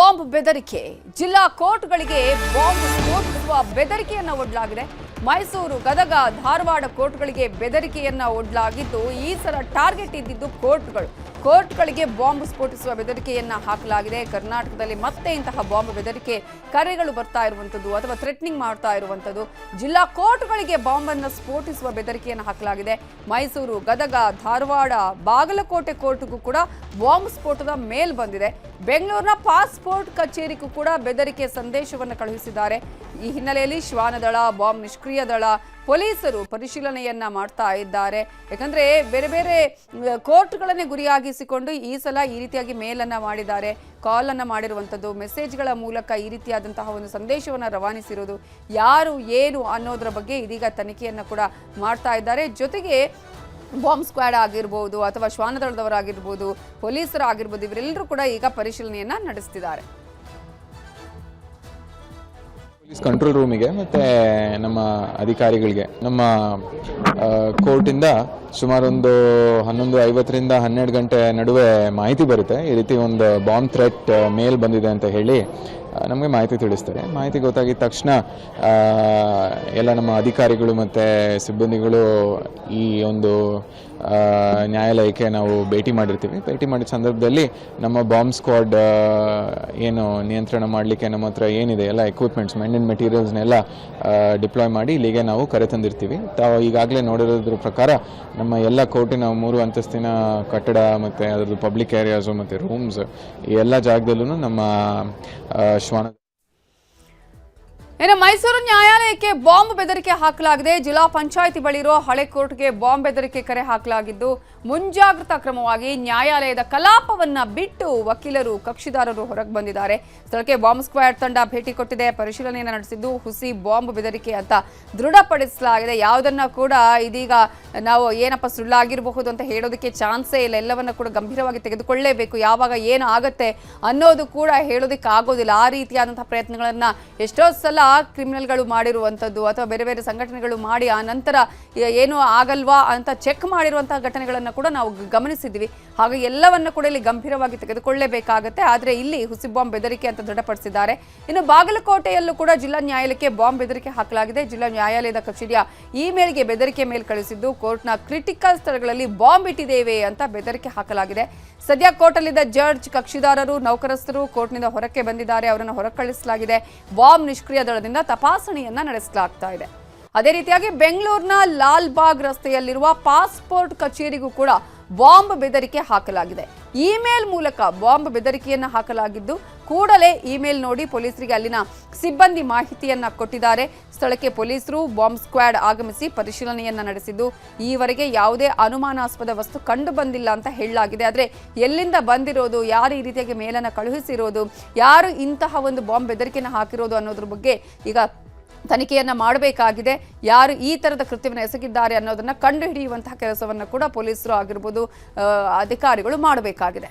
Bomb ಬೆದರಿಕೆ. ಜಿಲ್ಲಾ ಕೋರ್ಟ್ಗಳಿಗೆ bomb ಸ್ಫೋಟಿಸುವ ಬೆದರಿಕೆಯನ್ನು ಒಡ್ಡಲಾಗಿದೆ. Mysuru, Gadag, Dharwad ಕೋರ್ಟ್ಗಳಿಗೆ ಬೆದರಿಕೆಯನ್ನು ಒಡ್ಡಲಾಗಿದ್ದು, ಈ ಸಲ ಟಾರ್ಗೆಟ್ ಇದ್ದಿದ್ದು ಕೋರ್ಟ್ಗಳಿಗೆ ಬಾಂಬ್ ಸ್ಫೋಟಿಸುವ ಬೆದರಿಕೆಯನ್ನು ಹಾಕಲಾಗಿದೆ. ಕರ್ನಾಟಕದಲ್ಲಿ ಮತ್ತೆ ಇಂತಹ ಬಾಂಬ್ ಬೆದರಿಕೆ ಕರೆಗಳು ಬರ್ತಾ ಇರುವಂಥದ್ದು ಅಥವಾ ಥ್ರೆಟ್ನಿಂಗ್ ಮಾಡ್ತಾ ಇರುವಂಥದ್ದು. ಜಿಲ್ಲಾ ಕೋರ್ಟ್ಗಳಿಗೆ ಬಾಂಬನ್ನು ಸ್ಫೋಟಿಸುವ ಬೆದರಿಕೆಯನ್ನು ಹಾಕಲಾಗಿದೆ. ಮೈಸೂರು, ಗದಗ, ಧಾರವಾಡ, ಬಾಗಲಕೋಟೆ ಕೋರ್ಟ್ಗೂ ಕೂಡ ಬಾಂಬ್ ಸ್ಫೋಟದ ಮೇಲ್ ಬಂದಿದೆ. ಬೆಂಗಳೂರಿನ ಪಾಸ್ಪೋರ್ಟ್ ಕಚೇರಿಗೂ ಕೂಡ ಬೆದರಿಕೆ ಸಂದೇಶವನ್ನು ಕಳುಹಿಸಿದ್ದಾರೆ. ಈ ಹಿನ್ನೆಲೆಯಲ್ಲಿ ಶ್ವಾನದಳ, ಬಾಂಬ್ ನಿಷ್ಕ್ರಿಯ ದಳ, ಪೊಲೀಸರು ಪರಿಶೀಲನೆಯನ್ನ ಮಾಡ್ತಾ ಇದ್ದಾರೆ. ಯಾಕಂದ್ರೆ ಬೇರೆ ಬೇರೆ ಕೋರ್ಟ್ಗಳನ್ನೇ ಗುರಿಯಾಗಿಸಿಕೊಂಡು ಈ ಸಲ ಈ ರೀತಿಯಾಗಿ ಮೇಲನ್ನ ಮಾಡಿದ್ದಾರೆ, ಕಾಲ್ ಅನ್ನ ಮಾಡಿರುವಂಥದ್ದು, ಮೆಸೇಜ್ಗಳ ಮೂಲಕ ಈ ರೀತಿಯಾದಂತಹ ಒಂದು ಸಂದೇಶವನ್ನು ರವಾನಿಸಿರೋದು, ಯಾರು ಏನು ಅನ್ನೋದರ ಬಗ್ಗೆ ಇದೀಗ ತನಿಖೆಯನ್ನು ಕೂಡ ಮಾಡ್ತಾ ಇದ್ದಾರೆ. ಜೊತೆಗೆ ಬಾಂಬ್ ಸ್ಕ್ವಾಡ್ ಆಗಿರ್ಬೋದು ಅಥವಾ ಶ್ವಾನದಳದವರಾಗಿರ್ಬೋದು, ಪೊಲೀಸರಾಗಿರ್ಬೋದು, ಇವರೆಲ್ಲರೂ ಕೂಡ ಈಗ ಪರಿಶೀಲನೆಯನ್ನ ನಡೆಸ್ತಿದ್ದಾರೆ. ಪೊಲೀಸ್ ಕಂಟ್ರೋಲ್ ರೂಮಿಗೆ ಮತ್ತು ನಮ್ಮ ಅಧಿಕಾರಿಗಳಿಗೆ ನಮ್ಮ ಕೋರ್ಟಿಂದ ಸುಮಾರು ಒಂದು 11:50ರಿಂದ 12 ಗಂಟೆ ನಡುವೆ ಮಾಹಿತಿ ಬರುತ್ತೆ. ಈ ರೀತಿ ಒಂದು ಬಾಂಬ್ ಥ್ರೆಟ್ ಮೇಲ್ ಬಂದಿದೆ ಅಂತ ಹೇಳಿ ನಮಗೆ ಮಾಹಿತಿ ತಿಳಿಸ್ತಾರೆ. ಮಾಹಿತಿ ಗೊತ್ತಾಗಿದ ತಕ್ಷಣ ಎಲ್ಲ ನಮ್ಮ ಅಧಿಕಾರಿಗಳು ಮತ್ತು ಸಿಬ್ಬಂದಿಗಳು ಈ ಒಂದು ನ್ಯಾಯಾಲಯಕ್ಕೆ ನಾವು ಭೇಟಿ ಮಾಡಿರ್ತೀವಿ. ಭೇಟಿ ಮಾಡಿದ ಸಂದರ್ಭದಲ್ಲಿ ನಮ್ಮ ಬಾಂಬ್ ಸ್ಕ್ವಾಡ್ ಏನು ನಿಯಂತ್ರಣ ಮಾಡಲಿಕ್ಕೆ ನಮ್ಮ ಹತ್ರ ಏನಿದೆ ಎಲ್ಲ ಎಕ್ವಿಪ್ಮೆಂಟ್ಸ್, ಮೆನ್ ಆ್ಯಂಡ್ ಮೆಟೀರಿಯಲ್ಸ್ನೆಲ್ಲ ಡಿಪ್ಲಾಯ್ ಮಾಡಿ ಇಲ್ಲಿಗೆ ನಾವು ಕರೆತಂದಿರ್ತೀವಿ. ತಾವು ಈಗಾಗಲೇ ನೋಡಿರೋದ್ರ ಪ್ರಕಾರ ನಮ್ಮ ಎಲ್ಲ ಕೋರ್ಟಿನ 3 ಅಂತಸ್ತಿನ ಕಟ್ಟಡ ಮತ್ತು ಅದರದ್ದು ಪಬ್ಲಿಕ್ ಏರಿಯಾಸು ಮತ್ತು ರೂಮ್ಸ್ ಈ ಎಲ್ಲ ಜಾಗದಲ್ಲೂ ನಮ್ಮ ಶ್ವಾನ. ಇನ್ನು ಮೈಸೂರು ನ್ಯಾಯಾಲಯಕ್ಕೆ ಬಾಂಬ್ ಬೆದರಿಕೆ ಹಾಕಲಾಗಿದೆ. ಜಿಲ್ಲಾ ಪಂಚಾಯಿತಿ ಬಳಿ ಇರೋ ಹಳೆ ಕೋರ್ಟ್ಗೆ ಬಾಂಬ್ ಬೆದರಿಕೆ ಕರೆ ಹಾಕಲಾಗಿದ್ದು, ಮುಂಜಾಗ್ರತಾ ಕ್ರಮವಾಗಿ ನ್ಯಾಯಾಲಯದ ಕಲಾಪವನ್ನ ಬಿಟ್ಟು ವಕೀಲರು, ಕಕ್ಷಿದಾರರು ಹೊರಗೆ ಬಂದಿದ್ದಾರೆ. ಸ್ಥಳಕ್ಕೆ ಬಾಂಬ್ ಸ್ಕ್ವಾಡ್ ತಂಡ ಭೇಟಿ ಕೊಟ್ಟಿದೆ, ಪರಿಶೀಲನೆಯನ್ನು ನಡೆಸಿದ್ದು ಹುಸಿ ಬಾಂಬ್ ಬೆದರಿಕೆ ಅಂತ ದೃಢಪಡಿಸಲಾಗಿದೆ. ಯಾವುದನ್ನ ಕೂಡ ಇದೀಗ ನಾವು ಏನಪ್ಪ ಸುಳ್ಳಾಗಿರಬಹುದು ಅಂತ ಹೇಳೋದಕ್ಕೆ ಚಾನ್ಸೇ ಇಲ್ಲ. ಎಲ್ಲವನ್ನ ಕೂಡ ಗಂಭೀರವಾಗಿ ತೆಗೆದುಕೊಳ್ಳೇಬೇಕು. ಯಾವಾಗ ಏನು ಆಗತ್ತೆ ಅನ್ನೋದು ಕೂಡ ಹೇಳೋದಕ್ಕೆ ಆಗೋದಿಲ್ಲ. ಆ ರೀತಿಯಾದಂತಹ ಪ್ರಯತ್ನಗಳನ್ನ ಎಷ್ಟೋ ಸಲ ಕ್ರಿಮಿನಲ್ಗಳು ಮಾಡಿರುವಂಥದ್ದು ಅಥವಾ ಬೇರೆ ಬೇರೆ ಸಂಘಟನೆಗಳು ಮಾಡಿ ಆ ನಂತರ ಏನು ಆಗಲ್ವಾ ಅಂತ ಚೆಕ್ ಮಾಡಿರುವಂತಹ ಘಟನೆಗಳನ್ನು ಕೂಡ ನಾವು ಗಮನಿಸಿದ್ವಿ. ಹಾಗೆ ಎಲ್ಲವನ್ನ ಕೂಡ ಇಲ್ಲಿ ಗಂಭೀರವಾಗಿ ತೆಗೆದುಕೊಳ್ಳಲೇಬೇಕಾಗತ್ತೆ. ಆದರೆ ಇಲ್ಲಿ ಹುಸಿ ಬಾಂಬ್ ಬೆದರಿಕೆ ಅಂತ ದೃಢಪಡಿಸಿದ್ದಾರೆ. ಇನ್ನು ಬಾಗಲಕೋಟೆಯಲ್ಲೂ ಕೂಡ ಜಿಲ್ಲಾ ನ್ಯಾಯಾಲಯಕ್ಕೆ ಬಾಂಬ್ ಬೆದರಿಕೆ ಹಾಕಲಾಗಿದೆ. ಜಿಲ್ಲಾ ನ್ಯಾಯಾಲಯದ ಕಚೇರಿಯ ಇಮೇಲ್ಗೆ ಬೆದರಿಕೆ ಮೇಲ್ ಕಳಿಸಿದ್ದು, ಕೋರ್ಟ್ನ ಕ್ರಿಟಿಕಲ್ ಸ್ಥಳಗಳಲ್ಲಿ ಬಾಂಬ್ ಇಟ್ಟಿದ್ದೇವೆ ಅಂತ ಬೆದರಿಕೆ ಹಾಕಲಾಗಿದೆ. ಸದ್ಯ ಕೋರ್ಟಲ್ಲಿದ್ದ ಜಡ್ಜ್, ಕಕ್ಷಿದಾರರು, ನೌಕರಸ್ಥರು ಕೋರ್ಟ್ನಿಂದ ಹೊರಕ್ಕೆ ಬಂದಿದ್ದಾರೆ. ಅವರನ್ನು ಹೊರಕಳಿಸಲಾಗಿದೆ. ಬಾಂಬ್ ನಿಷ್ಕ್ರಿಯ ದಳದಿಂದ ತಪಾಸಣೆಯನ್ನ ನಡೆಸಲಾಗ್ತಾ ಇದೆ. ಅದೇ ರೀತಿಯಾಗಿ ಬೆಂಗಳೂರಿನ ಲಾಲ್ಬಾಗ್ ರಸ್ತೆಯಲ್ಲಿರುವ ಪಾಸ್ಪೋರ್ಟ್ ಕಚೇರಿಗೂ ಕೂಡ ಬಾಂಬ್ ಬೆದರಿಕೆ ಹಾಕಲಾಗಿದೆ. ಇಮೇಲ್ ಮೂಲಕ ಬಾಂಬ್ ಬೆದರಿಕೆಯನ್ನ ಹಾಕಲಾಗಿದ್ದು, ಕೂಡಲೇ ಇಮೇಲ್ ನೋಡಿ ಪೊಲೀಸರಿಗೆ ಅಲ್ಲಿನ ಸಿಬ್ಬಂದಿ ಮಾಹಿತಿಯನ್ನ ಕೊಟ್ಟಿದ್ದಾರೆ. ಸ್ಥಳಕ್ಕೆ ಪೊಲೀಸರು, ಬಾಂಬ್ ಸ್ಕ್ವಾಡ್ ಆಗಮಿಸಿ ಪರಿಶೀಲನೆಯನ್ನ ನಡೆಸಿದ್ದು, ಈವರೆಗೆ ಯಾವುದೇ ಅನುಮಾನಾಸ್ಪದ ವಸ್ತು ಕಂಡು ಬಂದಿಲ್ಲ ಅಂತ ಹೇಳಲಾಗಿದೆ. ಆದರೆ ಎಲ್ಲಿಂದ ಬಂದಿರೋದು, ಯಾರು ಈ ರೀತಿಯಾಗಿ ಮೇಲನ್ನ ಕಳುಹಿಸಿರೋದು, ಯಾರು ಇಂತಹ ಒಂದು ಬಾಂಬ್ ಬೆದರಿಕೆಯನ್ನು ಹಾಕಿರೋದು ಅನ್ನೋದ್ರ ಬಗ್ಗೆ ಈಗ ತನಿಖೆಯನ್ನ ಮಾಡಬೇಕಾಗಿದೆ. ಯಾರು ಈ ತರದ ಕೃತ್ಯವನ್ನು ಎಸಗಿದ್ದಾರೆ ಅನ್ನೋದನ್ನ ಕಂಡುಹಿಡಿಯುವಂತಹ ಕೆಲಸವನ್ನು ಕೂಡ ಪೊಲೀಸರು ಆಗಿರ್ಬೋದು, ಅಧಿಕಾರಿಗಳು ಮಾಡಬೇಕಾಗಿದೆ.